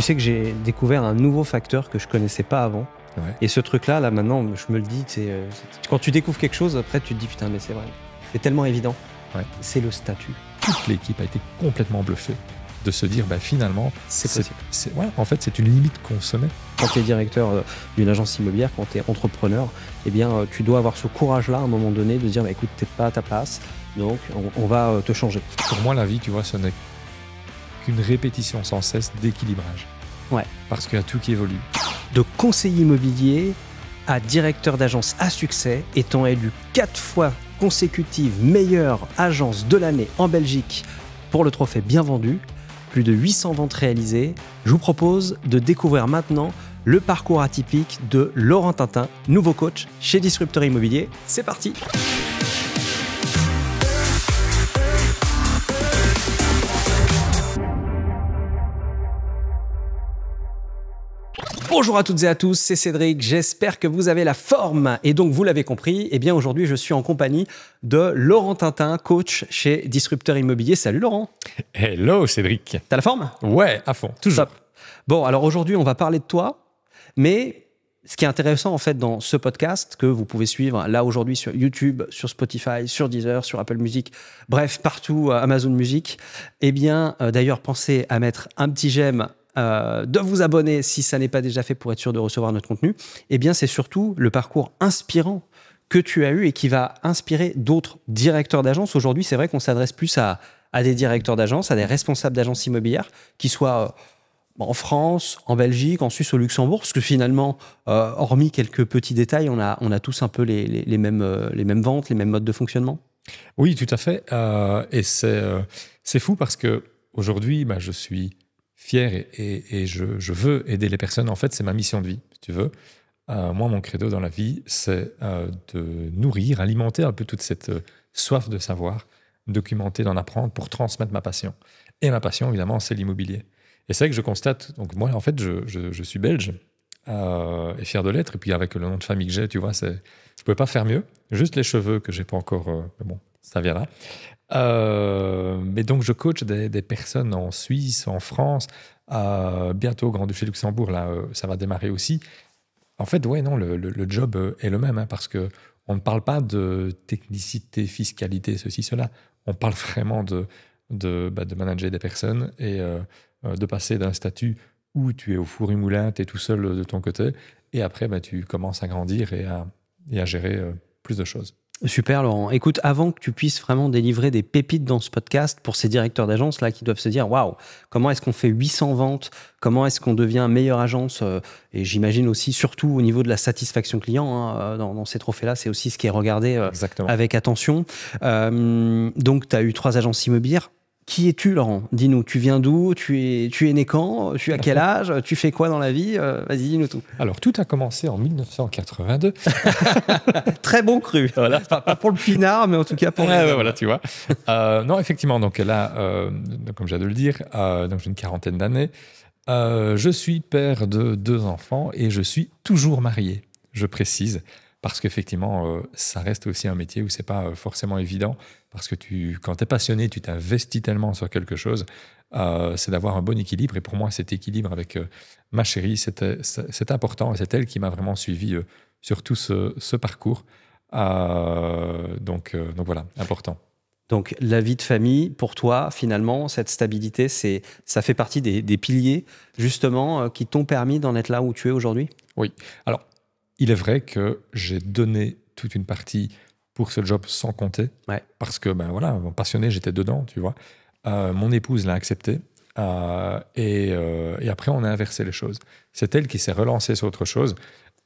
Tu sais que j'ai découvert un nouveau facteur que je connaissais pas avant. Ouais. Et ce truc-là, là maintenant, je me le dis, quand tu découvres quelque chose, après tu te dis putain, mais c'est vrai. C'est tellement évident. Ouais. C'est le statut. Toute l'équipe a été complètement bluffée de se dire, finalement, C'est possible. Ouais, en fait, c'est une limite qu'on se met. Quand tu es directeur d'une agence immobilière, quand tu es entrepreneur, eh bien, tu dois avoir ce courage-là à un moment donné de dire écoute, t'es pas à ta place, donc on va te changer. Pour moi, la vie, tu vois, ce n'est qu'une répétition sans cesse d'équilibrage. Ouais. Parce qu'il y a tout qui évolue. De conseiller immobilier à directeur d'agence à succès, étant élu 4 fois consécutive meilleure agence de l'année en Belgique pour le trophée Bien Vendu, plus de 800 ventes réalisées, je vous propose de découvrir maintenant le parcours atypique de Laurent Tintin, nouveau coach chez Disrupteur Immobilier. C'est parti! Bonjour à toutes et à tous, c'est Cédric, j'espère que vous avez la forme et donc vous l'avez compris, eh bien aujourd'hui je suis en compagnie de Laurent Tintin, coach chez Disrupteur Immobilier. Salut Laurent. Hello Cédric. T'as la forme? Ouais, à fond, toujours. Top. Bon, alors aujourd'hui on va parler de toi, mais ce qui est intéressant en fait dans ce podcast que vous pouvez suivre là aujourd'hui sur YouTube, sur Spotify, sur Deezer, sur Apple Music, bref partout, Amazon Music, eh bien d'ailleurs pensez à mettre un petit j'aime, de vous abonner si ça n'est pas déjà fait pour être sûr de recevoir notre contenu, eh bien c'est surtout le parcours inspirant que tu as eu et qui va inspirer d'autres directeurs d'agence. Aujourd'hui, c'est vrai qu'on s'adresse plus à des directeurs d'agence, à des responsables d'agences immobilières, qui soient en France, en Belgique, en Suisse, au Luxembourg, parce que finalement, hormis quelques petits détails, on a tous un peu les mêmes ventes, les mêmes modes de fonctionnement. Oui, tout à fait. Et c'est fou parce qu'aujourd'hui, je suis fier et je veux aider les personnes. En fait, c'est ma mission de vie, si tu veux. Moi, mon credo dans la vie, c'est de nourrir, alimenter un peu toute cette soif de savoir, documenter, d'en apprendre pour transmettre ma passion. Et ma passion, évidemment, c'est l'immobilier. Et c'est vrai que je constate, donc moi, en fait, je suis belge et fier de l'être. Et puis, avec le nom de famille que j'ai, tu vois, je ne pouvais pas faire mieux. Juste les cheveux que je n'ai pas encore, mais bon, ça viendra. Mais donc, je coach des personnes en Suisse, en France, bientôt au Grand-Duché de Luxembourg, là, ça va démarrer aussi. En fait, ouais, non, le job est le même, parce qu'on ne parle pas de technicité, fiscalité, ceci, cela. On parle vraiment de manager des personnes et de passer d'un statut où tu es au four et moulin, tu es tout seul de ton côté, et après, tu commences à grandir et à gérer plus de choses. Super Laurent. Écoute, avant que tu puisses vraiment délivrer des pépites dans ce podcast pour ces directeurs d'agence là qui doivent se dire waouh, comment est-ce qu'on fait 800 ventes, comment est-ce qu'on devient meilleure agence, et j'imagine aussi surtout au niveau de la satisfaction client, dans ces trophées-là, c'est aussi ce qui est regardé avec attention. Donc tu as eu 3 agences immobilières. Qui es-tu, Laurent? Dis-nous, tu viens d'où? Tu es né quand? Tu as quel âge? Tu fais quoi dans la vie? Vas-y, dis-nous tout. Alors, tout a commencé en 1982. Très bon cru. Voilà. Pas pour le pinard, mais en tout cas pour voilà, tu vois. Non, effectivement, donc là, comme j'ai de le dire, donc j'ai une quarantaine d'années. Je suis père de 2 enfants et je suis toujours marié, je précise. Parce qu'effectivement, ça reste aussi un métier où c'est pas forcément évident. Parce que quand tu es passionné, tu t'investis tellement sur quelque chose, c'est d'avoir un bon équilibre. Et pour moi, cet équilibre avec ma chérie, c'est important. Et c'est elle qui m'a vraiment suivi sur tout ce parcours. Donc voilà, important. Donc la vie de famille, pour toi, finalement, cette stabilité, ça fait partie des piliers, justement, qui t'ont permis d'en être là où tu es aujourd'hui? Oui. Alors, il est vrai que j'ai donné toute une partie pour ce job sans compter. Ouais. Parce que, voilà, passionné, j'étais dedans, tu vois. Mon épouse l'a accepté. Et après, on a inversé les choses. C'est elle qui s'est relancée sur autre chose.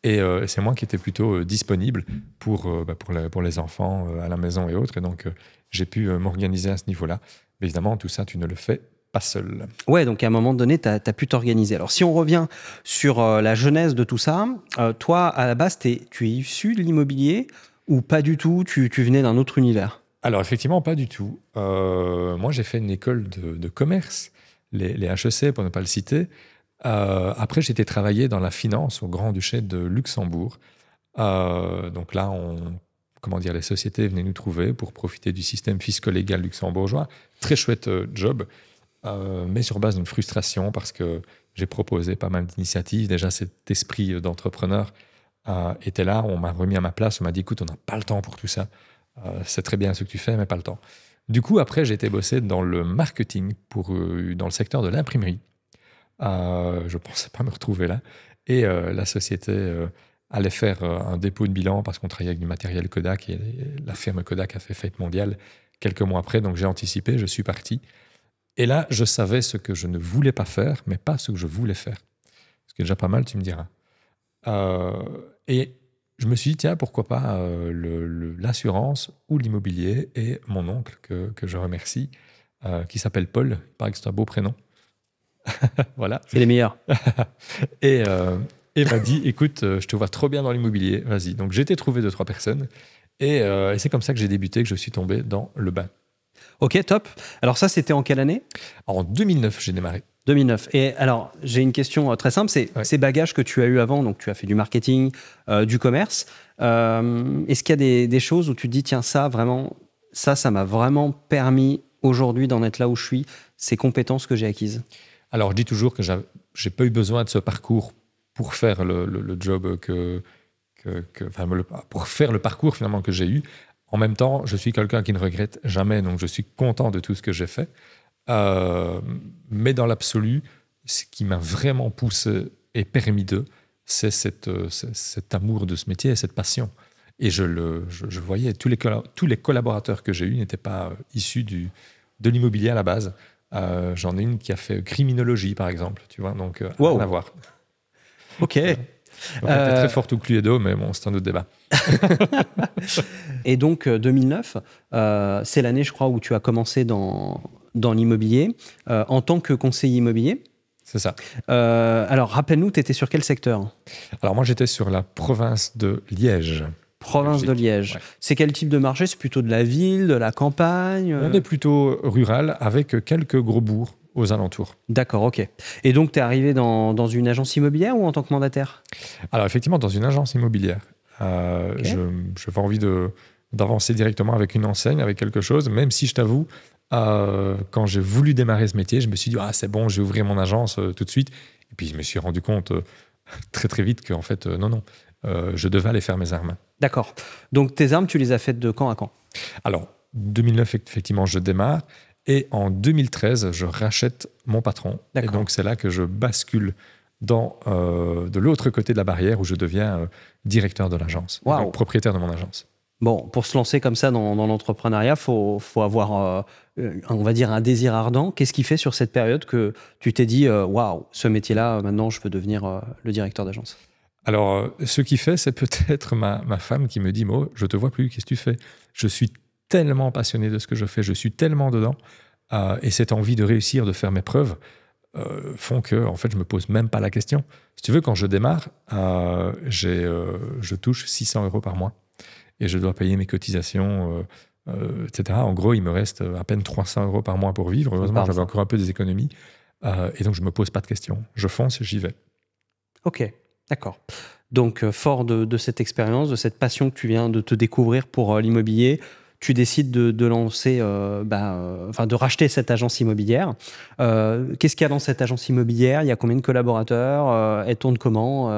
Et c'est moi qui étais plutôt disponible pour les enfants à la maison et autres. Et donc, j'ai pu m'organiser à ce niveau-là. Mais évidemment, tout ça, tu ne le fais pas seul. Ouais, donc à un moment donné, tu as pu t'organiser. Alors, si on revient sur la genèse de tout ça, toi, à la base, tu es issu de l'immobilier ou pas du tout? Tu venais d'un autre univers? Alors, effectivement, pas du tout. Moi, j'ai fait une école de commerce, les HEC, pour ne pas le citer. Après, j'ai été travailler dans la finance au Grand-Duché de Luxembourg. Donc là, les sociétés venaient nous trouver pour profiter du système fisco-légal luxembourgeois. Très chouette job, mais sur base d'une frustration parce que J'ai proposé pas mal d'initiatives. Déjà, cet esprit d'entrepreneur était là. On m'a remis à ma place. On m'a dit, écoute, on n'a pas le temps pour tout ça. C'est très bien ce que tu fais, mais pas le temps. Du coup, après, j'ai été bosser dans le marketing dans le secteur de l'imprimerie. Je ne pensais pas me retrouver là. Et la société allait faire un dépôt de bilan parce qu'on travaillait avec du matériel Kodak et la firme Kodak a fait faillite mondiale quelques mois après. Donc, j'ai anticipé, je suis parti. Et là, je savais ce que je ne voulais pas faire, mais pas ce que je voulais faire. Ce qui est déjà pas mal, tu me diras. Et je me suis dit, tiens, pourquoi pas l'assurance ou l'immobilier. Et mon oncle, que je remercie, qui s'appelle Paul, il paraît que c'est un beau prénom. Voilà. C'est les meilleurs. Et m'a dit, écoute, je te vois trop bien dans l'immobilier, vas-y. Donc j'ai été trouver 2-3 personnes. Et c'est comme ça que j'ai débuté, que je suis tombé dans le bain. Ok, top. Alors ça, c'était en quelle année? En 2009, j'ai démarré. 2009. Et alors, j'ai une question très simple. C'est ces bagages que tu as eu avant, donc tu as fait du marketing, du commerce. Est-ce qu'il y a des choses où tu te dis, tiens, ça m'a vraiment permis aujourd'hui d'en être là où je suis, ces compétences que j'ai acquises? Alors, je dis toujours que j'ai pas eu besoin de ce parcours pour faire le job pour faire le parcours finalement que j'ai eu. En même temps, je suis quelqu'un qui ne regrette jamais, donc je suis content de tout ce que j'ai fait. Mais dans l'absolu, ce qui m'a vraiment poussé et permis c'est cet amour de ce métier et cette passion. Et je voyais, tous les collaborateurs que j'ai eus n'étaient pas issus de l'immobilier à la base. J'en ai une qui a fait criminologie, par exemple, tu vois, donc rien à voir. Ok. Donc, elle était très forte au Cluedo, mais bon, c'est un autre débat. Et donc, 2009, c'est l'année, je crois, où tu as commencé dans l'immobilier en tant que conseiller immobilier. C'est ça. Alors, rappelle-nous, tu étais sur quel secteur? Alors, moi, j'étais sur la province de Liège. Province de Liège. Ouais. C'est quel type de marché? C'est plutôt de la ville, de la campagne? On est plutôt rural, avec quelques gros bourgs aux alentours. D'accord, ok. Et donc, tu es arrivé dans une agence immobilière ou en tant que mandataire? Alors, effectivement, dans une agence immobilière. Okay. Je n'avais envie d'avancer directement avec une enseigne, avec quelque chose, même si je t'avoue, quand j'ai voulu démarrer ce métier, je me suis dit, c'est bon, je vais ouvrir mon agence tout de suite. Et puis, je me suis rendu compte très, très vite qu'en fait, non, je devais aller faire mes armes. D'accord. Donc, tes armes, tu les as faites de quand à quand? Alors, 2009, effectivement, je démarre. Et en 2013, je rachète mon patron. Et donc, c'est là que je bascule de l'autre côté de la barrière où je deviens directeur de l'agence, donc propriétaire de mon agence. Bon, pour se lancer comme ça dans l'entrepreneuriat, faut avoir, on va dire, un désir ardent. Qu'est-ce qui fait sur cette période que tu t'es dit, waouh, ce métier-là, maintenant, je veux devenir le directeur d'agence? Alors, ce qui fait, c'est peut-être ma femme qui me dit, Mo, je te vois plus, qu'est-ce que tu fais? Je suis tellement passionné de ce que je fais, je suis tellement dedans, et cette envie de réussir, de faire mes preuves, font que, en fait, je me pose même pas la question. Si tu veux, quand je démarre, je touche 600 € par mois et je dois payer mes cotisations, etc. En gros, il me reste à peine 300 € par mois pour vivre. Heureusement, j'avais encore un peu des économies, et donc je me pose pas de questions. Je fonce, j'y vais. Ok, d'accord. Donc, fort de cette expérience, de cette passion que tu viens de te découvrir pour l'immobilier, tu décides de lancer, de racheter cette agence immobilière. Qu'est-ce qu'il y a dans cette agence immobilière? Il y a combien de collaborateurs? Elle tourne comment?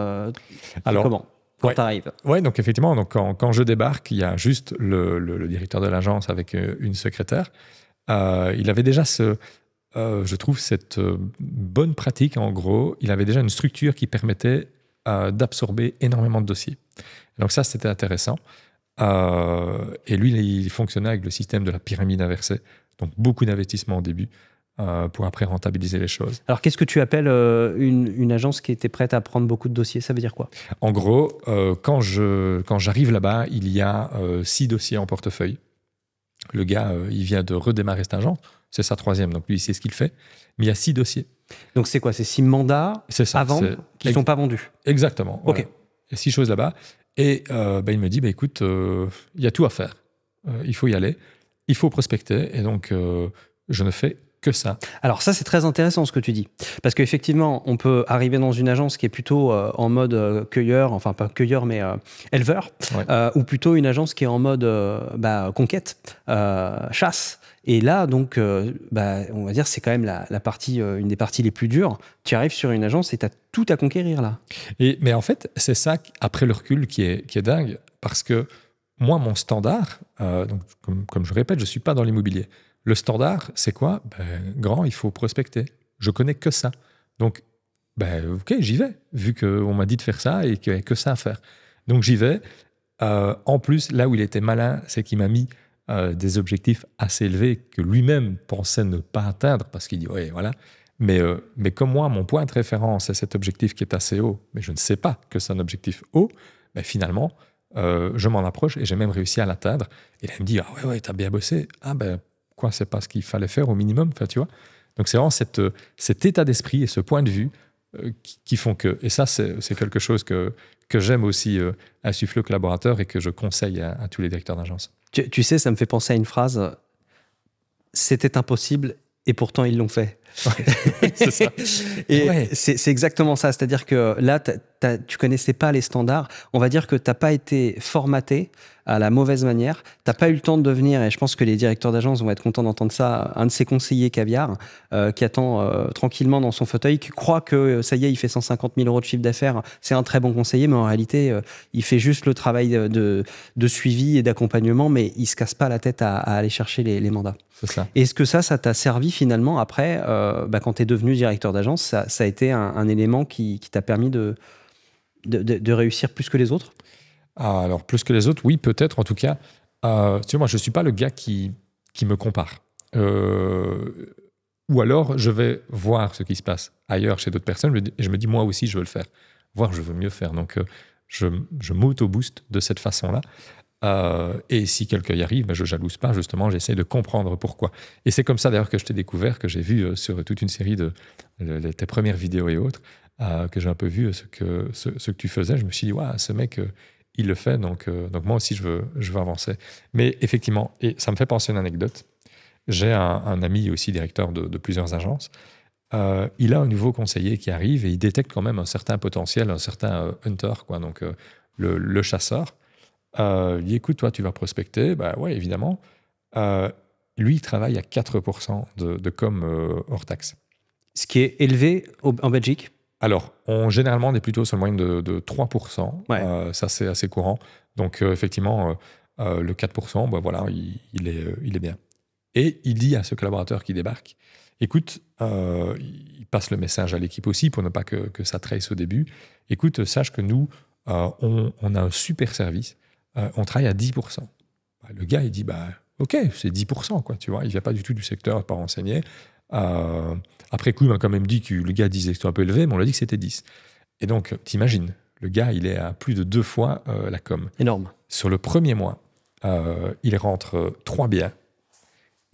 Alors, comment quand tu arrives? Oui, donc effectivement, quand je débarque, il y a juste le directeur de l'agence avec une secrétaire. Il avait déjà je trouve, cette bonne pratique, en gros. Il avait déjà une structure qui permettait d'absorber énormément de dossiers. Donc ça, c'était intéressant. Et lui, il fonctionnait avec le système de la pyramide inversée. Donc, beaucoup d'investissements au début pour après rentabiliser les choses. Alors, qu'est-ce que tu appelles une agence qui était prête à prendre beaucoup de dossiers? Ça veut dire quoi? En gros, quand j'arrive là-bas, il y a 6 dossiers en portefeuille. Le gars, il vient de redémarrer cette agence. C'est sa 3e, donc lui, il sait ce qu'il fait. Mais il y a 6 dossiers. Donc, c'est quoi? C'est 6 mandats à vendre qui ne sont pas vendus? Exactement. OK. Voilà. Il y a 6 choses là-bas. Et il me dit, écoute, il y a tout à faire. Il faut y aller. Il faut prospecter. Et donc, je ne fais que ça. Alors ça, c'est très intéressant ce que tu dis. Parce qu'effectivement, on peut arriver dans une agence qui est plutôt en mode cueilleur, enfin pas cueilleur, mais éleveur, ou plutôt une agence qui est en mode conquête, chasse. Et là, donc, on va dire, c'est quand même la partie, une des parties les plus dures. Tu arrives sur une agence et tu as tout à conquérir là. Mais en fait, c'est ça, après le recul, qui est dingue, parce que moi, mon standard, donc, comme je répète, je ne suis pas dans l'immobilier. Le standard, c'est quoi? Grand, il faut prospecter. Je connais que ça. Donc, ok, j'y vais, vu qu'on m'a dit de faire ça et qu'il n'y a que ça à faire. Donc, j'y vais. En plus, là où il était malin, c'est qu'il m'a mis des objectifs assez élevés que lui-même pensait ne pas atteindre, parce qu'il dit, ouais, voilà. Mais comme moi, mon point de référence est cet objectif qui est assez haut, mais je ne sais pas que c'est un objectif haut, finalement, je m'en approche et j'ai même réussi à l'atteindre. Et là, il me dit, ah ouais, t'as bien bossé. Ah quoi, c'est pas ce qu'il fallait faire au minimum, tu vois. Donc, c'est vraiment cet état d'esprit et ce point de vue qui font que... Et ça, c'est quelque chose que j'aime aussi insuffler aux collaborateurs et que je conseille à tous les directeurs d'agence. Tu sais, ça me fait penser à une phrase. C'était impossible et pourtant ils l'ont fait. Ouais, c'est ça. Et ouais. C'est exactement ça. C'est-à-dire que là, tu connaissais pas les standards. On va dire que tu n'as pas été formaté à la mauvaise manière. Tu n'as pas eu le temps de devenir, et je pense que les directeurs d'agence vont être contents d'entendre ça, un de ces conseillers caviar qui attend tranquillement dans son fauteuil, qui croit que ça y est, il fait 150 000 € de chiffre d'affaires. C'est un très bon conseiller, mais en réalité, il fait juste le travail de suivi et d'accompagnement, mais il ne se casse pas la tête à aller chercher les mandats. C'est ça. Est-ce que ça t'a servi finalement après, quand tu es devenu directeur d'agence, ça a été un élément qui t'a permis de réussir plus que les autres? Alors, plus que les autres, oui, peut-être. En tout cas, tu vois, moi, je ne suis pas le gars qui me compare. Ou alors, je vais voir ce qui se passe ailleurs chez d'autres personnes et je me dis, moi aussi, je veux le faire. Voire, je veux mieux faire. Donc, je m'auto-booste de cette façon-là. Et si quelqu'un y arrive, je ne jalouse pas, justement, j'essaie de comprendre pourquoi. Et c'est comme ça, d'ailleurs, que je t'ai découvert, que j'ai vu sur toute une série de tes premières vidéos et autres, que j'ai un peu vu ce que tu faisais. Je me suis dit, ouais, ce mec, il le fait, donc moi aussi, je veux avancer. Mais effectivement, et ça me fait penser à une anecdote, j'ai un ami aussi directeur de plusieurs agences. Il a un nouveau conseiller qui arrive et il détecte quand même un certain potentiel, un certain hunter, quoi, donc le chasseur. Il dit, écoute, toi, tu vas prospecter. Ouais, évidemment. Lui, il travaille à 4% de com hors taxe. Ce qui est élevé en Belgique? Alors, généralement, on est plutôt sur le moyenne de 3%. Ouais. Ça, c'est assez courant. Donc, effectivement, le 4%, voilà, il est bien. Et il dit à ce collaborateur qui débarque, écoute, il passe le message à l'équipe aussi pour ne pas que ça trace au début. Écoute, sache que nous, on a un super service. On travaille à 10%. Le gars, il dit, ok, c'est 10%, quoi, tu vois. Il ne vient pas du tout du secteur, pas renseigné. Après coup, il m'a quand même dit que le gars disait que c'était un peu élevé, mais on l'a dit que c'était 10. Et donc, t'imagines, le gars, il est à plus de 2 fois la com. Énorme. Sur le premier mois, il rentre 3 biens.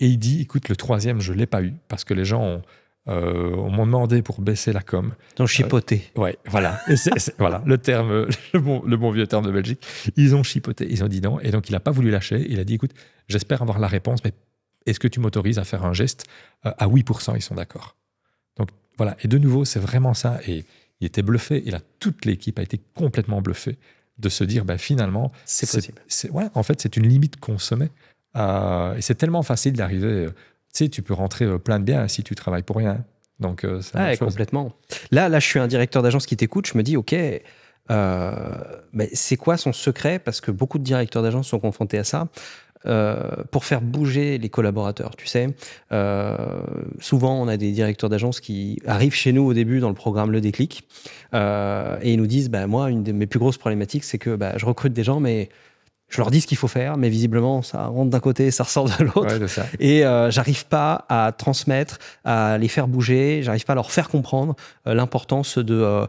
Et il dit, écoute, le troisième, je ne l'ai pas eu, parce que les gens m'ont demandé pour baisser la com. Ils ont chipoté. Ouais, voilà. Voilà, le terme, le bon vieux terme de Belgique. Ils ont chipoté, ils ont dit non. Et donc, il n'a pas voulu lâcher. Il a dit, écoute, j'espère avoir la réponse, mais est-ce que tu m'autorises à faire un geste? À 8%, ils sont d'accord. Donc, voilà. Et de nouveau, c'est vraiment ça. Et il était bluffé. Et là, toute l'équipe a été complètement bluffée de se dire, finalement, c'est possible. Ouais, en fait, c'est une limite qu'on se met. Et c'est tellement facile d'arriver... Tu sais, tu peux rentrer plein de biens si tu travailles pour rien. Donc, c'est complètement. Là, je suis un directeur d'agence qui t'écoute. Je me dis, OK, mais c'est quoi son secret? Parce que beaucoup de directeurs d'agence sont confrontés à ça. Pour faire bouger les collaborateurs, tu sais. Souvent, on a des directeurs d'agence qui arrivent chez nous au début dans le programme Le Déclic et ils nous disent, moi, une de mes plus grosses problématiques, c'est que je recrute des gens, mais je leur dis ce qu'il faut faire, mais visiblement, ça rentre d'un côté, ça ressort de l'autre. Ouais, ça. Et j'arrive pas à transmettre, à les faire bouger, j'arrive pas à leur faire comprendre l'importance de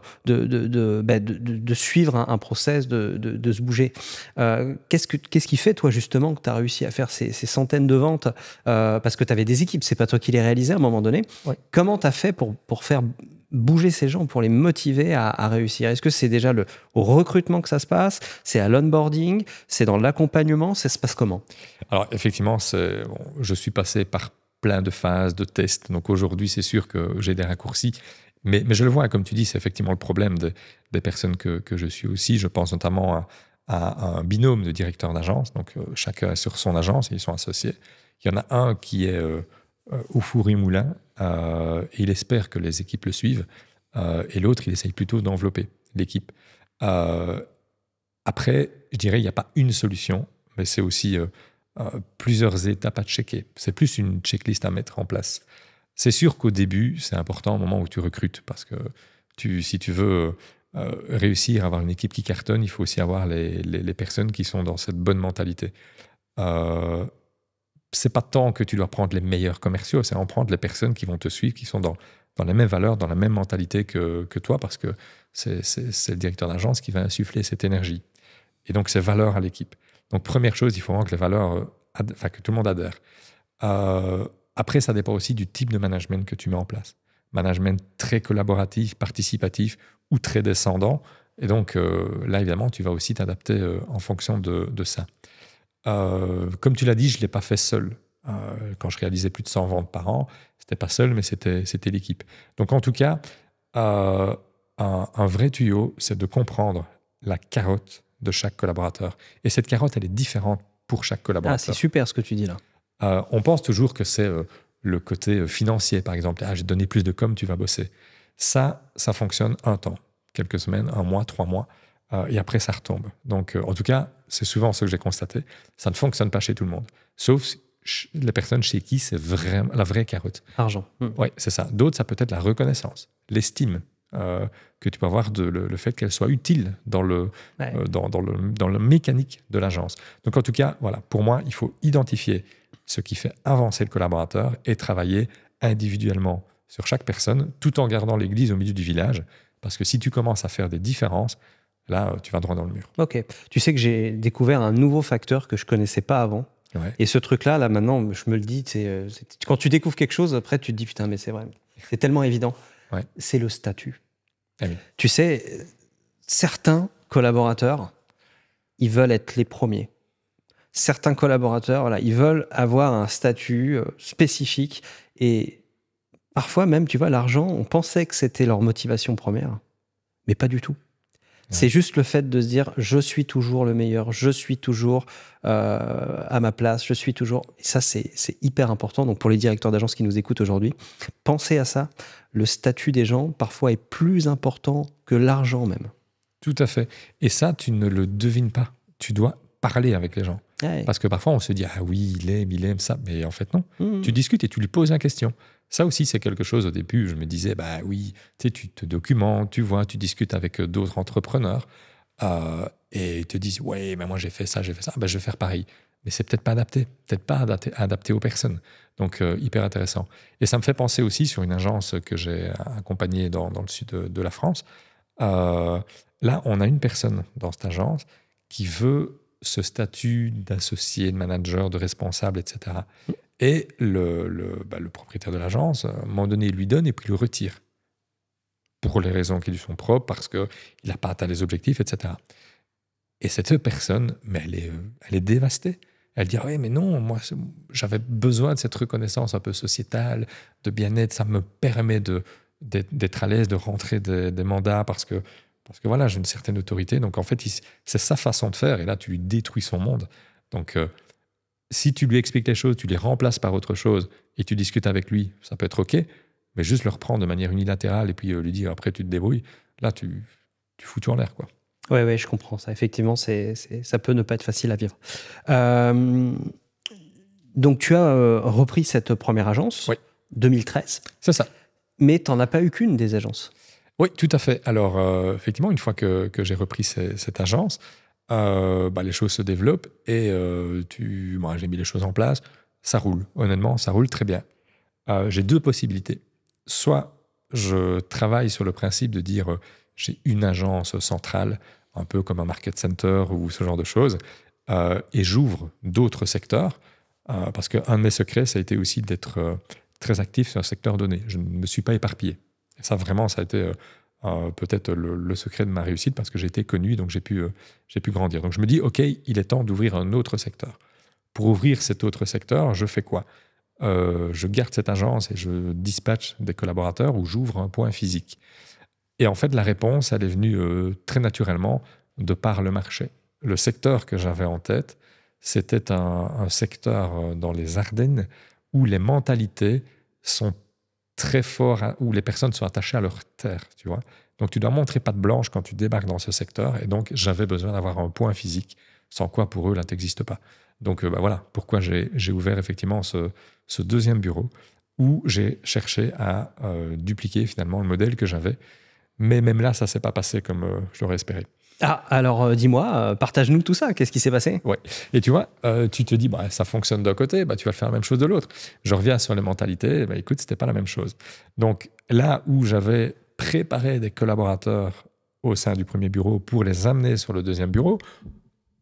suivre un process, de se bouger. Qu'est-ce qui fait, toi, justement, que tu as réussi à faire ces centaines de ventes parce que tu avais des équipes, c'est pas toi qui les réalisais à un moment donné. Ouais. Comment tu as fait pour faire bouger ces gens, pour les motiver à réussir? Est-ce que c'est déjà au recrutement que ça se passe? C'est à l'onboarding? C'est dans l'accompagnement? Ça se passe comment? Alors, effectivement, je suis passé par plein de phases, de tests. Donc, aujourd'hui, c'est sûr que j'ai des raccourcis. Mais je le vois, comme tu dis, c'est effectivement le problème des personnes que je suis aussi. Je pense notamment à un binôme de directeurs d'agence. Donc, chacun sur son agence, et ils sont associés. Il y en a un qui est au four et moulin, et il espère que les équipes le suivent, et l'autre, il essaye plutôt d'envelopper l'équipe. Après, je dirais, il n'y a pas une solution, mais c'est aussi plusieurs étapes à checker. C'est plus une checklist à mettre en place. C'est sûr qu'au début, c'est important au moment où tu recrutes, parce que si tu veux réussir à avoir une équipe qui cartonne, il faut aussi avoir les personnes qui sont dans cette bonne mentalité. C'est pas tant que tu dois prendre les meilleurs commerciaux, c'est en prendre les personnes qui vont te suivre, qui sont dans les mêmes valeurs, dans la même mentalité que toi, parce que c'est le directeur d'agence qui va insuffler cette énergie. Et donc, c'est valeurs à l'équipe. Donc, première chose, il faut vraiment que les valeurs, que tout le monde adhère. Après, ça dépend aussi du type de management que tu mets en place. Management très collaboratif, participatif ou très descendant. Et donc, là, évidemment, tu vas aussi t'adapter en fonction de ça. Comme tu l'as dit, je ne l'ai pas fait seul. Quand je réalisais plus de 100 ventes par an, ce n'était pas seul, mais c'était l'équipe. Donc, en tout cas, un vrai tuyau, c'est de comprendre la carotte de chaque collaborateur. Et cette carotte, elle est différente pour chaque collaborateur. Ah, c'est super ce que tu dis là. On pense toujours que c'est le côté financier, par exemple. Ah, j'ai donné plus de com, tu vas bosser. Ça fonctionne un temps, quelques semaines, 1 mois, 3 mois, et après ça retombe. Donc, en tout cas, c'est souvent ce que j'ai constaté. Ça ne fonctionne pas chez tout le monde, sauf les personnes chez qui c'est vraiment la vraie carotte. Argent. Oui, c'est ça. D'autres, ça peut être la reconnaissance, l'estime que tu peux avoir le fait qu'elle soit utile dans le mécanique de l'agence. Donc, en tout cas, voilà, pour moi, il faut identifier ce qui fait avancer le collaborateur et travailler individuellement sur chaque personne, tout en gardant l'église au milieu du village. Parce que si tu commences à faire des différences, là, tu vas droit dans le mur. Ok. Tu sais que j'ai découvert un nouveau facteur que je ne connaissais pas avant. Ouais. Et ce truc-là, là, maintenant, je me le dis, quand tu découvres quelque chose, après, tu te dis, putain, mais c'est vrai. C'est tellement évident. Ouais. C'est le statut. Ah oui. Tu sais, certains collaborateurs, ils veulent être les premiers. Certains collaborateurs, là, ils veulent avoir un statut spécifique. Et parfois même, tu vois, l'argent, on pensait que c'était leur motivation première, mais pas du tout. Ouais. C'est juste le fait de se dire, je suis toujours le meilleur, je suis toujours à ma place, je suis toujours... Et ça, c'est hyper important. Donc, pour les directeurs d'agence qui nous écoutent aujourd'hui, pensez à ça. Le statut des gens, parfois, est plus important que l'argent même. Tout à fait. Et ça, tu ne le devines pas. Tu dois parler avec les gens. Ouais. Parce que parfois, on se dit, ah oui, il aime ça. Mais en fait, non. Tu discutes et tu lui poses une question. Ça aussi, c'est quelque chose, au début, je me disais, bah oui, tu sais, tu te documentes, tu vois, tu discutes avec d'autres entrepreneurs et ils te disent, ouais, mais moi j'ai fait ça, bah, je vais faire pareil. Mais c'est peut-être pas adapté aux personnes. Donc, hyper intéressant. Et ça me fait penser aussi sur une agence que j'ai accompagnée dans le sud de la France. Là, on a une personne dans cette agence qui veut ce statut d'associé, de manager, de responsable, etc. Et le propriétaire de l'agence, à un moment donné, il lui donne et puis il le retire. Pour les raisons qui lui sont propres, parce qu'il n'a pas atteint les objectifs, etc. Et cette personne, mais elle est dévastée. Elle dit, ah oui, mais non, moi, j'avais besoin de cette reconnaissance un peu sociétale, de bien-être, ça me permet d'être à l'aise, de rentrer des mandats, parce que voilà, j'ai une certaine autorité. Donc, en fait, c'est sa façon de faire, et là, tu lui détruis son monde. Donc, si tu lui expliques les choses, tu les remplaces par autre chose et tu discutes avec lui, ça peut être OK, mais juste le reprendre de manière unilatérale et puis lui dire après tu te débrouilles, là tu fous tout en l'air, quoi. Ouais, je comprends ça. Effectivement, ça peut ne pas être facile à vivre. Donc tu as repris cette première agence, oui. 2013. C'est ça. Mais tu n'en as pas eu qu'une des agences. Oui, tout à fait. Alors effectivement, une fois que j'ai repris cette agence, les choses se développent et j'ai mis les choses en place. Ça roule, honnêtement, ça roule très bien. J'ai 2 possibilités. Soit je travaille sur le principe de dire j'ai une agence centrale, un peu comme un market center ou ce genre de choses, et j'ouvre d'autres secteurs, parce qu'un de mes secrets, ça a été aussi d'être très actif sur un secteur donné. Je ne me suis pas éparpillé. Et ça, vraiment, ça a été... peut-être le secret de ma réussite parce que j'ai été connu, donc j'ai pu grandir. Donc je me dis, OK, il est temps d'ouvrir un autre secteur. Pour ouvrir cet autre secteur, je fais quoi ? Je garde cette agence et je dispatche des collaborateurs ou j'ouvre un point physique. Et en fait, la réponse, elle est venue très naturellement de par le marché. Le secteur que j'avais en tête, c'était un secteur dans les Ardennes où les mentalités sont très fortes, où les personnes sont attachées à leur terre, tu vois. Donc, tu dois montrer patte blanche quand tu débarques dans ce secteur. Et donc, j'avais besoin d'avoir un point physique, sans quoi, pour eux, là, t'existe pas. Donc, voilà pourquoi j'ai ouvert effectivement ce deuxième bureau où j'ai cherché à dupliquer finalement le modèle que j'avais. Mais même là, ça ne s'est pas passé comme je l'aurais espéré. Ah, alors dis-moi, partage-nous tout ça. Qu'est-ce qui s'est passé? Ouais. Et tu vois, tu te dis, bah, ça fonctionne d'un côté, bah, tu vas faire la même chose de l'autre. Je reviens sur les mentalités, bah, écoute, c'était pas la même chose. Donc là où j'avais préparé des collaborateurs au sein du premier bureau pour les amener sur le deuxième bureau,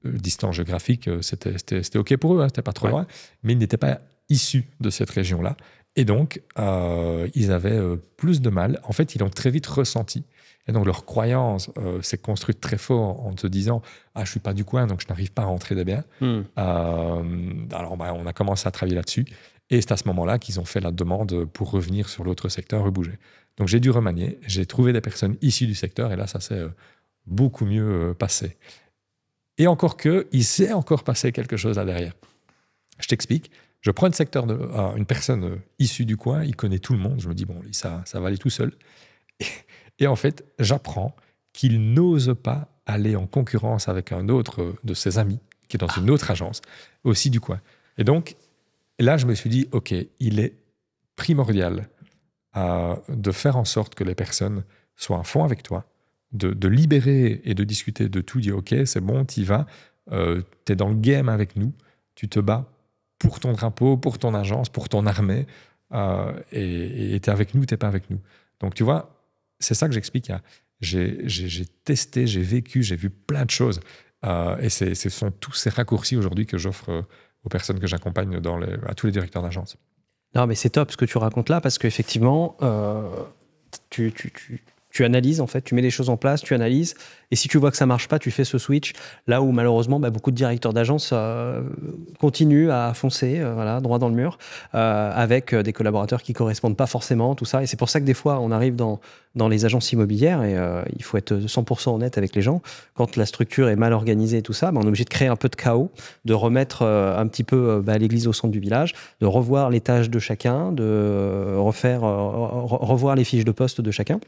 distance géographique, c'était OK pour eux, hein, c'était pas trop loin, mais ils n'étaient pas issus de cette région-là. Et donc, ils avaient plus de mal. En fait, ils l'ont très vite ressenti. Et donc, leur croyance s'est construite très fort en te disant « Ah, je ne suis pas du coin, donc je n'arrive pas à rentrer des biens. Alors, on a commencé à travailler là-dessus. Et c'est à ce moment-là qu'ils ont fait la demande pour revenir sur l'autre secteur et bouger. Donc, j'ai dû remanier. J'ai trouvé des personnes issues du secteur. Et là, ça s'est beaucoup mieux passé. Et encore que, il s'est encore passé quelque chose là derrière. Je t'explique. Je prends une personne issue du coin, il connaît tout le monde. Je me dis, bon, ça va aller tout seul. Et en fait, j'apprends qu'il n'ose pas aller en concurrence avec un autre de ses amis, qui est dans une autre agence, aussi du coin. Et donc, là, je me suis dit, OK, il est primordial de faire en sorte que les personnes soient à fond avec toi, de libérer et de discuter de tout, dire, OK, c'est bon, tu y vas, tu es dans le game avec nous, tu te bats pour ton drapeau, pour ton agence, pour ton armée, et tu es avec nous, tu n'es pas avec nous. Donc, tu vois, c'est ça que j'explique. J'ai testé, j'ai vécu, j'ai vu plein de choses. Et ce sont tous ces raccourcis aujourd'hui que j'offre aux personnes que j'accompagne à tous les directeurs d'agence. Non, mais c'est top ce que tu racontes là, parce qu'effectivement, tu analyses, en fait, tu mets les choses en place, tu analyses, et si tu vois que ça marche pas, tu fais ce switch, là où malheureusement, beaucoup de directeurs d'agence continuent à foncer, voilà, droit dans le mur, avec des collaborateurs qui correspondent pas forcément, tout ça, et c'est pour ça que des fois, on arrive dans les agences immobilières, et il faut être 100% honnête avec les gens, quand la structure est mal organisée et tout ça, on est obligé de créer un peu de chaos, de remettre un petit peu l'église au centre du village, de revoir les tâches de chacun, de revoir les fiches de poste de chacun.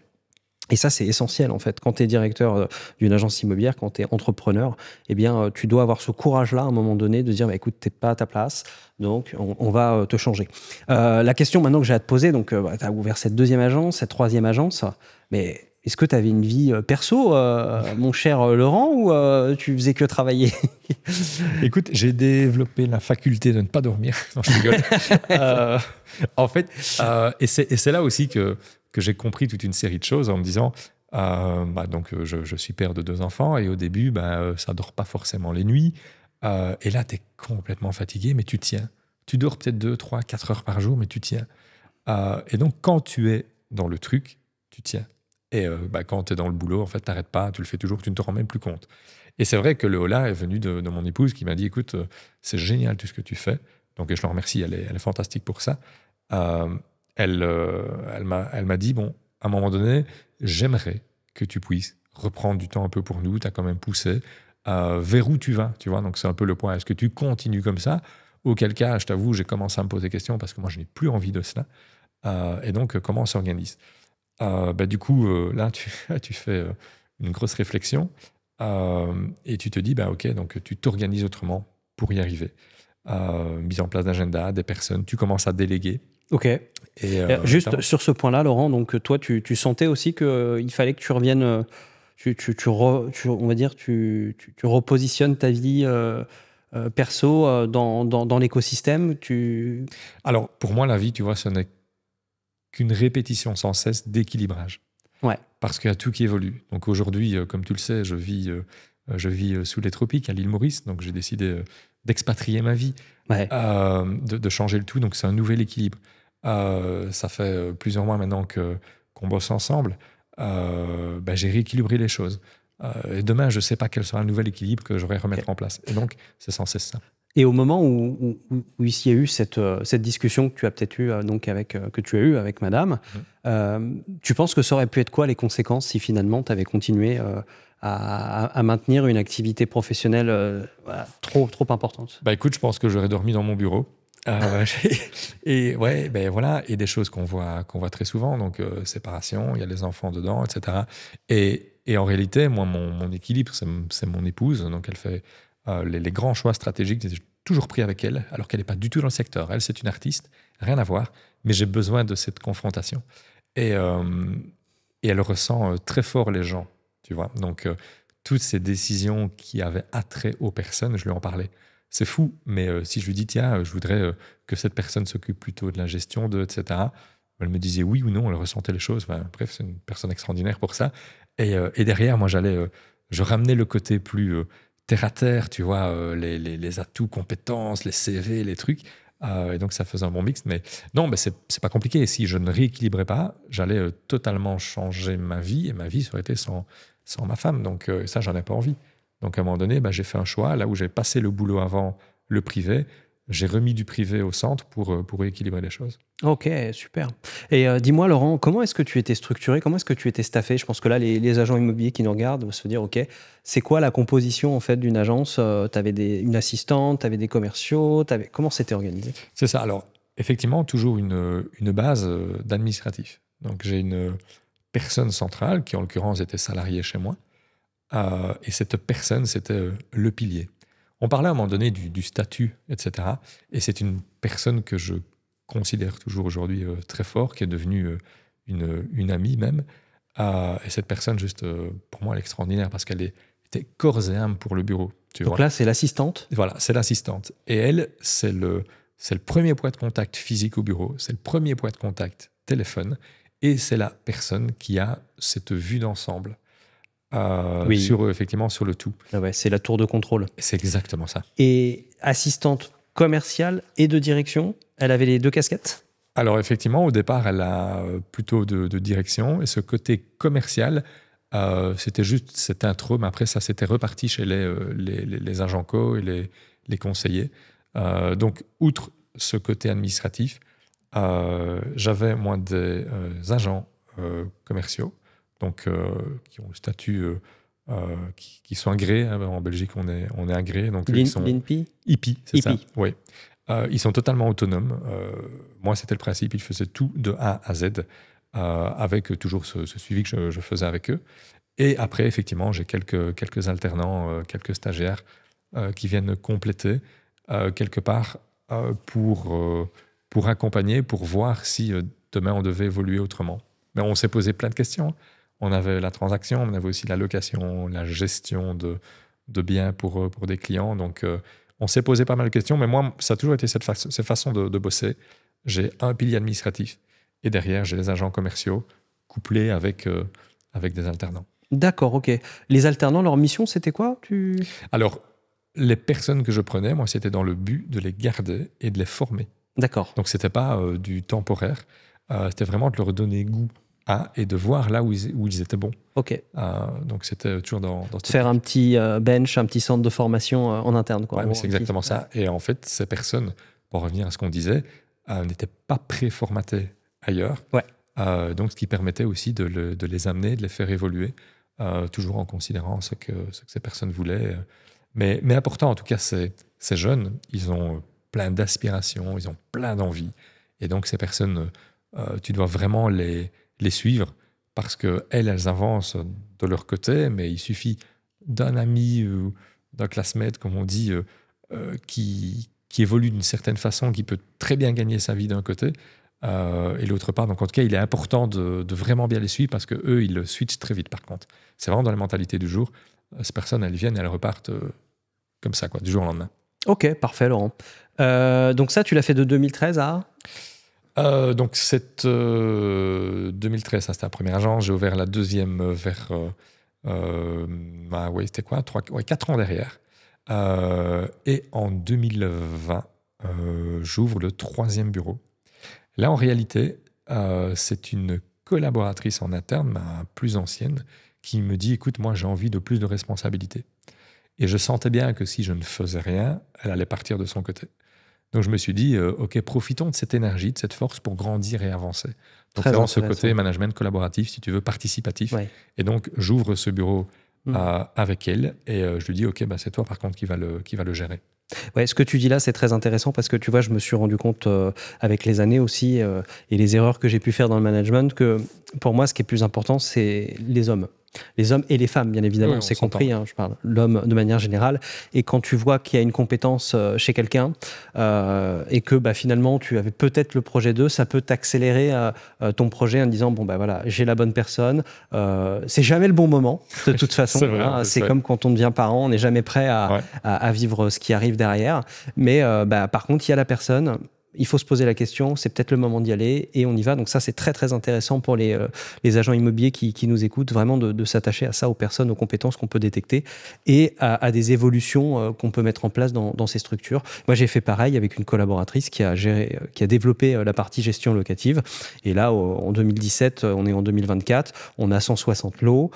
Et ça, c'est essentiel, en fait. Quand tu es directeur d'une agence immobilière, quand tu es entrepreneur, eh bien, tu dois avoir ce courage-là, à un moment donné, de dire, écoute, tu n'es pas à ta place, donc on va te changer. La question maintenant que j'ai à te poser, donc tu as ouvert cette deuxième agence, cette troisième agence, mais est-ce que tu avais une vie perso, mon cher Laurent, ou tu faisais que travailler? Écoute, j'ai développé la faculté de ne pas dormir. Non, je rigole. En fait, et c'est là aussi que j'ai compris toute une série de choses en me disant, donc je suis père de 2 enfants et au début, ça ne dort pas forcément les nuits. Et là, tu es complètement fatigué, mais tu tiens. Tu dors peut-être 2, 3, 4 heures par jour, mais tu tiens. Et donc, quand tu es dans le truc, tu tiens. Et quand tu es dans le boulot, en fait, tu n'arrêtes pas, tu le fais toujours, tu ne te rends même plus compte. Et c'est vrai que le holà est venu de mon épouse qui m'a dit, écoute, c'est génial tout ce que tu fais. Donc, je la remercie, elle est fantastique pour ça. Elle m'a dit, bon, à un moment donné, j'aimerais que tu puisses reprendre du temps un peu pour nous, tu as quand même poussé, vers où tu vas, tu vois, donc c'est un peu le point, est-ce que tu continues comme ça? Auquel cas, je t'avoue, j'ai commencé à me poser des questions parce que moi, je n'ai plus envie de cela. Et donc, comment on s'organise? Du coup, là, tu fais une grosse réflexion et tu te dis, ok, donc tu t'organises autrement pour y arriver. Mise en place d'agenda, des personnes, tu commences à déléguer. Ok. Et juste sur ce point-là, Laurent, donc toi, tu sentais aussi qu'il fallait que tu reviennes, on va dire, tu repositionnes ta vie perso dans l'écosystème. Alors, pour moi, la vie, tu vois, ce n'est qu'une répétition sans cesse d'équilibrage. Ouais. Parce qu'il y a tout qui évolue. Donc aujourd'hui, comme tu le sais, je vis sous les tropiques, à l'île Maurice, donc j'ai décidé d'expatrier ma vie, ouais. de changer le tout, donc c'est un nouvel équilibre. Ça fait plusieurs mois maintenant qu'on bosse ensemble. J'ai rééquilibré les choses. Et demain, je ne sais pas quel sera le nouvel équilibre que j'aurai à remettre en place. Et donc, c'est sans cesse ça. Et au moment où il y a eu cette discussion que tu as peut-être eu que tu as eu avec madame, tu penses que ça aurait pu être quoi les conséquences si finalement tu avais continué à maintenir une activité professionnelle voilà, trop importante? Bah écoute, je pense que j'aurais dormi dans mon bureau. Et ouais, ben voilà, et des choses qu'on voit très souvent, donc séparation, il y a les enfants dedans, etc. Et en réalité, moi, mon équilibre, c'est mon épouse, donc elle fait les grands choix stratégiques, j'ai toujours pris avec elle, alors qu'elle n'est pas du tout dans le secteur. Elle, c'est une artiste, rien à voir, mais j'ai besoin de cette confrontation. Et, euh, et elle ressent très fort les gens, tu vois. Donc, toutes ces décisions qui avaient attrait aux personnes, je lui en parlais. C'est fou, mais si je lui dis, tiens, je voudrais que cette personne s'occupe plutôt de la gestion, etc., elle me disait oui ou non, elle ressentait les choses. Enfin, bref, c'est une personne extraordinaire pour ça. Et derrière, moi, je ramenais le côté plus terre à terre, tu vois, les atouts, compétences, les CV, les trucs. Et donc, ça faisait un bon mix. Mais non, mais c'est pas compliqué. Si je ne rééquilibrais pas, j'allais totalement changer ma vie. Et ma vie, ça aurait été sans ma femme. Donc, ça, j'en ai pas envie. Donc, à un moment donné, j'ai fait un choix. Là où j'ai passé le boulot avant le privé, j'ai remis du privé au centre pour équilibrer les choses. Ok, super. Et dis-moi, Laurent, comment est-ce que tu étais structuré? Comment est-ce que tu étais staffé? Je pense que là, les agents immobiliers qui nous regardent vont se dire, ok, c'est quoi la composition en fait d'une agence? Tu avais une assistante, tu avais des commerciaux, comment c'était organisé? C'est ça. Alors, effectivement, toujours une base d'administratif. Donc, j'ai une personne centrale qui, en l'occurrence, était salariée chez moi. Et cette personne, c'était le pilier. On parlait à un moment donné du statut, etc. Et c'est une personne que je considère toujours aujourd'hui très fort, qui est devenue une amie même. Et cette personne, juste pour moi, elle est extraordinaire parce qu'elle était corps et âme pour le bureau. Donc là, c'est l'assistante. Voilà, c'est l'assistante. Et elle, c'est le premier point de contact physique au bureau, c'est le premier point de contact téléphone, et c'est la personne qui a cette vue d'ensemble. Oui. Effectivement, sur le tout. Ah ouais, c'est la tour de contrôle. C'est exactement ça. Et assistante commerciale et de direction, elle avait les deux casquettes? Alors effectivement, au départ, elle a plutôt de direction, et ce côté commercial, c'était juste cette intro, mais après ça s'était reparti chez les agents co et les conseillers. Donc, outre ce côté administratif, j'avais moi des agents commerciaux, donc qui ont le statut, qui sont agréés. Hein, en Belgique, on est agréé. Donc l'INPI? IPI, c'est ça. Oui. Ils sont totalement autonomes. Moi, c'était le principe. Ils faisaient tout de A à Z, avec toujours ce suivi que je faisais avec eux. Et après, effectivement, j'ai quelques alternants, quelques stagiaires qui viennent compléter quelque part pour accompagner, pour voir si demain on devait évoluer autrement. Mais on s'est posé plein de questions. On avait la transaction, on avait aussi la location, la gestion de biens pour des clients. Donc, on s'est posé pas mal de questions. Mais moi, ça a toujours été cette façon de bosser. J'ai un pilier administratif et derrière, j'ai les agents commerciaux couplés avec des alternants. D'accord, ok. Les alternants, leur mission, c'était quoi? Alors, les personnes que je prenais, moi, c'était dans le but de les garder et de les former. D'accord. Donc, c'était pas du temporaire. C'était vraiment de leur donner goût et de voir là où ils étaient bons. Ok. Donc, c'était toujours dans faire un petit bench, un petit centre de formation en interne. Ouais, c'est exactement ça. Et en fait, ces personnes, pour revenir à ce qu'on disait, n'étaient pas préformatées ailleurs. Ouais. Donc, ce qui permettait aussi de les amener, de les faire évoluer, toujours en considérant ce que ces personnes voulaient. Mais important, en tout cas, ces jeunes, ils ont plein d'aspirations, ils ont plein d'envies. Et donc, ces personnes, tu dois vraiment les suivre parce qu'elles avancent de leur côté, mais il suffit d'un ami ou d'un classmate, comme on dit, qui évolue d'une certaine façon, qui peut très bien gagner sa vie d'un côté, et l'autre part. Donc, en tout cas, il est important de vraiment bien les suivre parce qu'eux, ils le switchent très vite, par contre. C'est vraiment dans la mentalité du jour. Ces personnes, elles viennent et elles repartent comme ça, quoi, du jour au lendemain. Ok, parfait, Laurent. Donc ça, tu l'as fait de 2013 à donc, 2013, ça c'était la première agence. J'ai ouvert la deuxième vers, c'était quoi 4 ans derrière. Et en 2020, j'ouvre le troisième bureau. Là, en réalité, c'est une collaboratrice en interne, ma plus ancienne, qui me dit, écoute, moi j'ai envie de plus de responsabilités. Et je sentais bien que si je ne faisais rien, elle allait partir de son côté. Donc je me suis dit, OK, profitons de cette énergie, de cette force pour grandir et avancer. Donc Très c'est dans ce intéressant. côté management collaboratif, si tu veux, participatif. Ouais. Et donc j'ouvre ce bureau avec elle et je lui dis, OK, c'est toi par contre qui va le gérer. Ouais, ce que tu dis là, c'est très intéressant parce que tu vois, je me suis rendu compte avec les années aussi et les erreurs que j'ai pu faire dans le management que pour moi, ce qui est plus important, c'est les hommes. Les hommes et les femmes, bien évidemment, Oui, on c'est s'entend. compris, je parle l'homme de manière générale. Et quand tu vois qu'il y a une compétence chez quelqu'un et que finalement tu avais peut-être le projet d'eux, ça peut t'accélérer ton projet en disant bon voilà, j'ai la bonne personne. C'est jamais le bon moment de toute façon. C'est vrai, c'est comme quand on devient parent, on n'est jamais prêt à vivre ce qui arrive derrière. Mais par contre, il y a la personne. Il faut se poser la question, c'est peut-être le moment d'y aller et on y va. Donc ça, c'est très, très intéressant pour les agents immobiliers qui nous écoutent, vraiment de s'attacher à ça, aux personnes, aux compétences qu'on peut détecter et à des évolutions qu'on peut mettre en place dans ces structures. Moi, j'ai fait pareil avec une collaboratrice qui a développé la partie gestion locative. Et là, en 2017, on est en 2024, on a 160 lots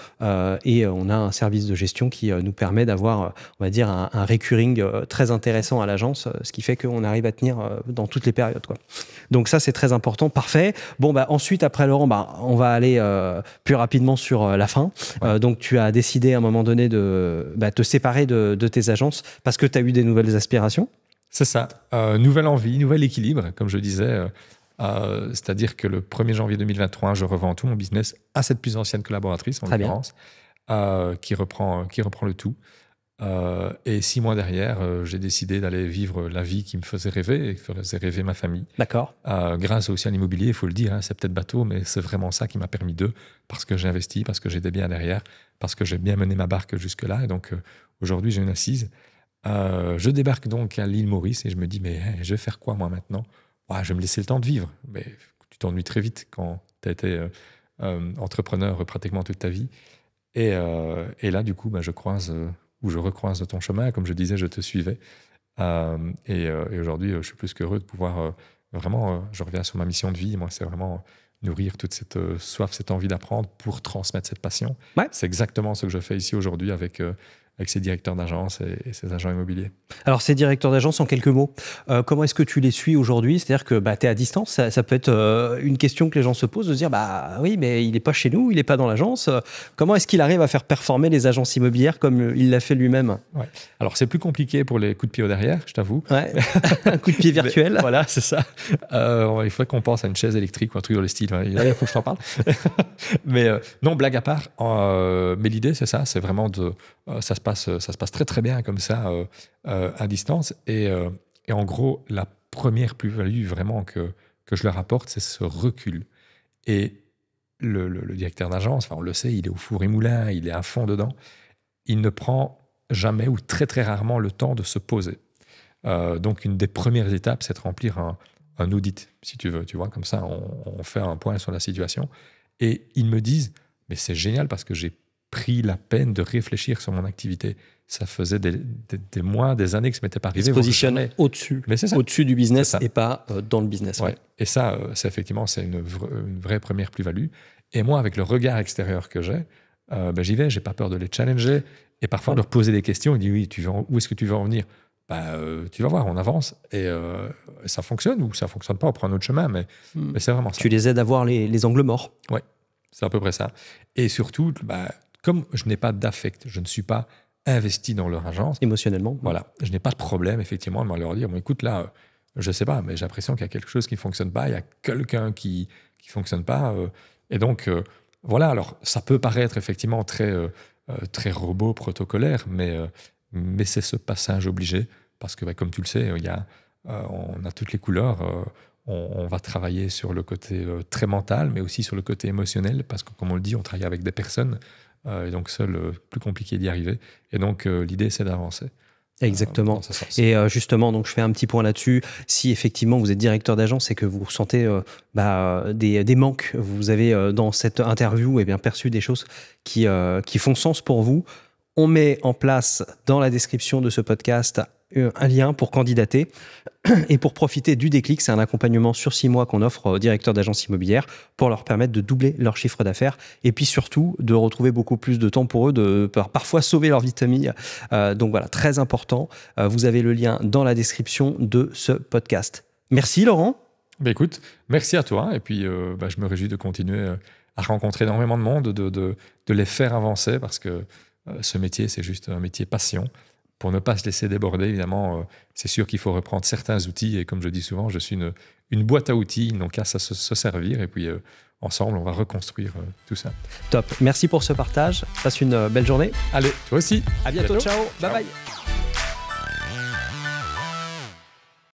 et on a un service de gestion qui nous permet d'avoir, on va dire, un recurring très intéressant à l'agence, ce qui fait qu'on arrive à tenir dans toutes les périodes, quoi. Donc ça, c'est très important. Parfait. Bon, ensuite, après Laurent, on va aller plus rapidement sur la fin. Ouais. Donc tu as décidé à un moment donné de te séparer de tes agences parce que tu as eu des nouvelles aspirations. C'est ça. Nouvelle envie, nouvel équilibre, comme je disais. C'est-à-dire que le 1er janvier 2023, je revends tout mon business à cette plus ancienne collaboratrice, en l'occurrence, qui reprend le tout. Et 6 mois derrière, j'ai décidé d'aller vivre la vie qui me faisait rêver et qui faisait rêver ma famille. D'accord. Grâce aussi à l'immobilier, il faut le dire, c'est peut-être bateau, mais c'est vraiment ça qui m'a permis parce que j'ai investi, parce que j'ai des biens derrière, parce que j'ai bien mené ma barque jusque-là. Et donc, aujourd'hui, j'ai une assise. Je débarque donc à l'île Maurice et je me dis, mais je vais faire quoi moi maintenant ? Je vais me laisser le temps de vivre. Mais tu t'ennuies très vite quand tu as été entrepreneur pratiquement toute ta vie. Et là, du coup, je recroise ton chemin. Comme je disais, je te suivais. Et aujourd'hui, je suis plus qu'heureux de pouvoir vraiment, je reviens sur ma mission de vie. Moi, c'est vraiment nourrir toute cette soif, cette envie d'apprendre pour transmettre cette passion. Ouais. C'est exactement ce que je fais ici aujourd'hui avec ces directeurs d'agence et ces agents immobiliers. Alors, ces directeurs d'agence, en quelques mots, comment est-ce que tu les suis aujourd'hui ? C'est-à-dire que tu es à distance, ça peut être une question que les gens se posent, de se dire, oui, mais il n'est pas chez nous, il n'est pas dans l'agence. Comment est-ce qu'il arrive à faire performer les agences immobilières comme il l'a fait lui-même ? Ouais. Alors, c'est plus compliqué pour les coups de pied au derrière, je t'avoue. Ouais. Un coup de pied virtuel. Mais, voilà, c'est ça. Il faudrait qu'on pense à une chaise électrique ou un truc dans le style. Il faut que je t'en parle. Mais non, blague à part. Mais l'idée, c'est ça. C'est vraiment ça se passe très très bien comme ça à distance et en gros la première plus-value vraiment que je leur apporte, c'est ce recul. Et le directeur d'agence, on le sait, il est au four et moulin, il est à fond dedans, il ne prend jamais ou très très rarement le temps de se poser. Donc une des premières étapes, c'est de remplir un audit, si tu veux, tu vois, comme ça on fait un point sur la situation et ils me disent mais c'est génial parce que j'ai pris la peine de réfléchir sur mon activité. Ça faisait des mois, des années que ça m'était pas arrivé. Il se positionne au-dessus du business et pas dans le business. Ouais. Et ça, c'est une vraie première plus-value. Et moi, avec le regard extérieur que j'ai, j'y vais, j'ai pas peur de les challenger et parfois de leur poser des questions. Ils disent oui, où est-ce que tu veux en venir ? Tu vas voir, on avance et ça fonctionne ou ça fonctionne pas, on prend un autre chemin, mais c'est vraiment ça. Tu les aides à voir les angles morts. Ouais, c'est à peu près ça. Et surtout, comme je n'ai pas d'affect, je ne suis pas investi dans leur agence. Émotionnellement. Voilà, je n'ai pas de problème, effectivement, de leur dire, écoute, là, je sais pas, mais j'ai l'impression qu'il y a quelque chose qui ne fonctionne pas, il y a quelqu'un qui ne fonctionne pas. Et donc, voilà, alors, ça peut paraître effectivement très, très robot, protocolaire, mais c'est ce passage obligé, parce que, comme tu le sais, on a toutes les couleurs. On va travailler sur le côté très mental, mais aussi sur le côté émotionnel, parce que, comme on le dit, on travaille avec des personnes, et donc seul, plus compliqué d'y arriver. Et donc, l'idée, c'est d'avancer. Exactement. Et justement, donc je fais un petit point là-dessus. Si effectivement vous êtes directeur d'agence et que vous ressentez des manques, vous avez dans cette interview perçu des choses qui font sens pour vous, on met en place dans la description de ce podcast un lien pour candidater et pour profiter du déclic. C'est un accompagnement sur 6 mois qu'on offre aux directeurs d'agences immobilières pour leur permettre de doubler leur chiffre d'affaires et puis surtout de retrouver beaucoup plus de temps pour eux, de parfois sauver leur vie de famille. Donc voilà, très important. Vous avez le lien dans la description de ce podcast. Merci Laurent. Écoute, merci à toi. Et puis, je me réjouis de continuer à rencontrer énormément de monde, de les faire avancer parce que ce métier, c'est juste un métier passion. Pour ne pas se laisser déborder, évidemment, c'est sûr qu'il faut reprendre certains outils. Et comme je dis souvent, je suis une boîte à outils, ils n'ont qu'à se servir. Et puis, ensemble, on va reconstruire tout ça. Top. Merci pour ce partage. Passe une belle journée. Allez, toi aussi. À bientôt. Ciao. Bye bye.